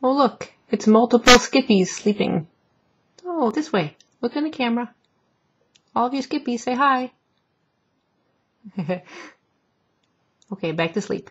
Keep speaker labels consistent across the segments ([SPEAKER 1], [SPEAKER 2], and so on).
[SPEAKER 1] Oh look, it's multiple Skippies sleeping. Oh, this way. Look in the camera. All of you Skippies, say hi. Okay, back to sleep.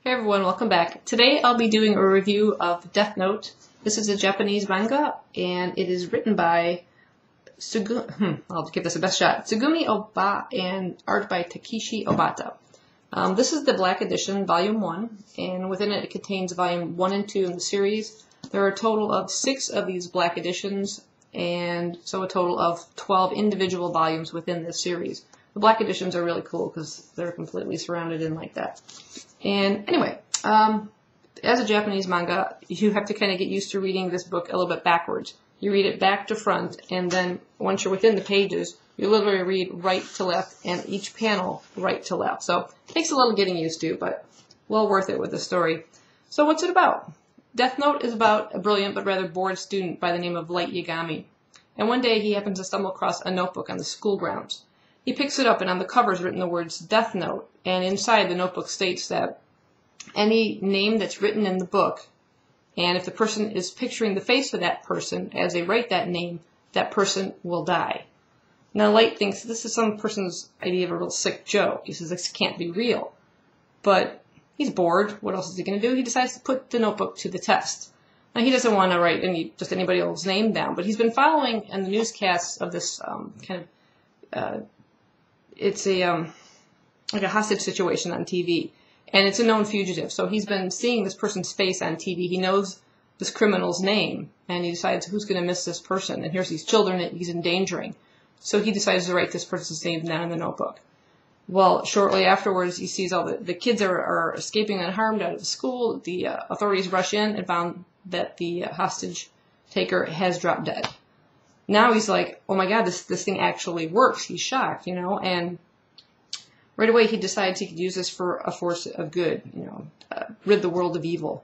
[SPEAKER 1] Hey everyone, welcome back. Today I'll be doing a review of Death Note. This is a Japanese manga, and it is written by I'll give this the best shot. Tsugumi Ohba and art by Takeshi Obata. This is the Black Edition, Volume 1, and within it contains Volume 1 and 2 in the series. There are a total of 6 of these Black Editions, and so a total of 12 individual volumes within this series. The Black Editions are really cool because they're completely surrounded in like that. And anyway, as a Japanese manga, you have to kind of get used to reading this book a little bit backwards. You read it back to front, and then once you're within the pages, you literally read right to left, and each panel right to left. So it takes a little getting used to, but well worth it with the story. So what's it about? Death Note is about a brilliant but rather bored student by the name of Light Yagami. And one day he happens to stumble across a notebook on the school grounds. He picks it up, and on the cover is written the words Death Note, and inside the notebook states that any name that's written in the book, and if the person is picturing the face of that person as they write that name, that person will die. Now Light thinks this is some person's idea of a real sick joke. He says this can't be real. But he's bored. What else is he going to do? He decides to put the notebook to the test. Now he doesn't want to write just anybody else's name down, but he's been following in the newscasts of this it's like a hostage situation on TV. And it's a known fugitive. So he's been seeing this person's face on TV. He knows this criminal's name. And he decides who's going to miss this person. And here's these children that he's endangering. So he decides to write this person's name down in the notebook. Well, shortly afterwards, he sees all the kids are escaping unharmed out of the school. The authorities rush in and found that the hostage taker has dropped dead. Now he's like, oh my God, this thing actually works. He's shocked, and right away he decides he could use this for a force of good, rid the world of evil.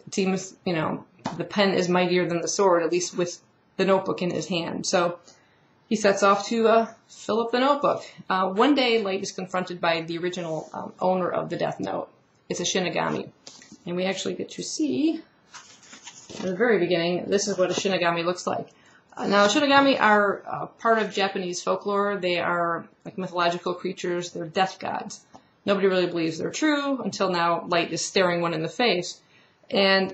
[SPEAKER 1] It seems, the pen is mightier than the sword, at least with the notebook in his hand. So he sets off to fill up the notebook. One day, Light is confronted by the original owner of the Death Note. It's a Shinigami. And we actually get to see, at the very beginning, this is what a Shinigami looks like. Now, Shinigami are part of Japanese folklore. They are like mythological creatures. They're death gods. Nobody really believes they're true until now Light is staring one in the face. And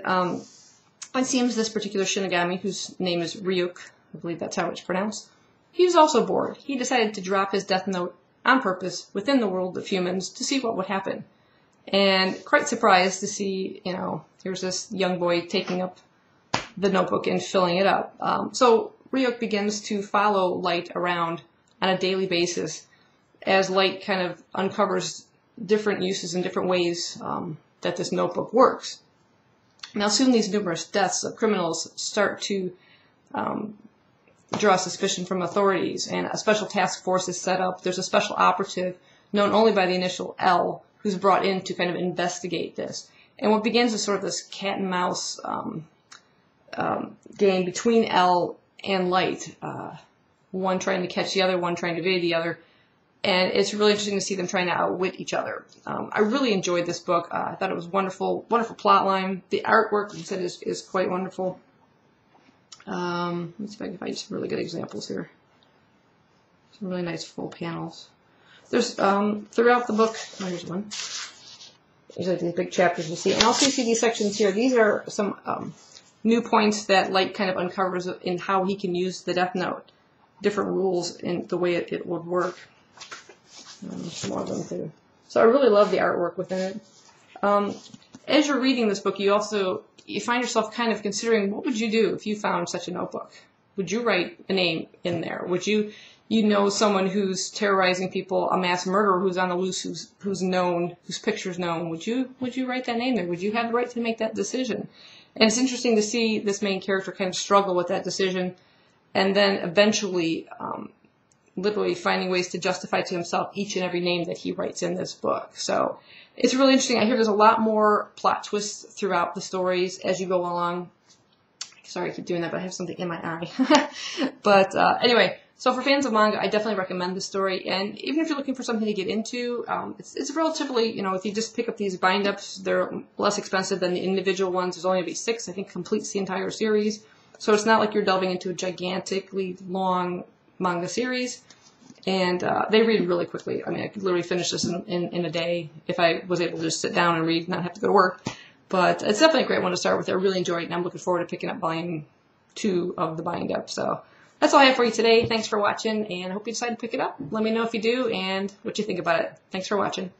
[SPEAKER 1] it seems this particular Shinigami, whose name is Ryuk, I believe that's how it's pronounced, he was also bored. He decided to drop his Death Note on purpose within the world of humans to see what would happen. And quite surprised to see, here's this young boy taking up the notebook and filling it up. So Ryuk begins to follow Light around on a daily basis as Light kind of uncovers different uses and different ways that this notebook works. Now soon these numerous deaths of criminals start to draw suspicion from authorities, and a special task force is set up. There's a special operative known only by the initial L who's brought in to kind of investigate this. And what begins is sort of this cat and mouse game between L and Light, one trying to catch the other, one trying to evade the other, and it's really interesting to see them trying to outwit each other. I really enjoyed this book. I thought it was wonderful plot line. The artwork, like I said, is quite wonderful. Let's see if I can find some really good examples here. Some really nice full panels. There's throughout the book. Oh, here's one. There's like these big chapters you see, and also you see these sections here. These are some new points that Light kind of uncovers in how he can use the Death Note. Different rules in the way it would work. Some more of them too. So I really love the artwork within it. As you're reading this book, you find yourself kind of considering, what would you do if you found such a notebook? Would you write a name in there? Would you someone who's terrorizing people, a mass murderer who's on the loose, who's known, whose picture's known? Would you write that name there? Would you have the right to make that decision? And it's interesting to see this main character kind of struggle with that decision, and then eventually literally finding ways to justify to himself each and every name that he writes in this book. So it's really interesting. I hear there's a lot more plot twists throughout the stories as you go along. Sorry, I keep doing that, but I have something in my eye. But anyway, so for fans of manga, I definitely recommend this story. And even if you're looking for something to get into, it's relatively, if you just pick up these bind-ups, they're less expensive than the individual ones. There's only going to be 6, I think, completes the entire series. So it's not like you're delving into a gigantically long manga series. And they read really quickly. I mean, I could literally finish this in a day if I was able to just sit down and read and not have to go to work. But it's definitely a great one to start with. I really enjoyed it, and I'm looking forward to picking up volume 2 of the bind-up. So that's all I have for you today. Thanks for watching, and I hope you decide to pick it up. Let me know if you do and what you think about it. Thanks for watching.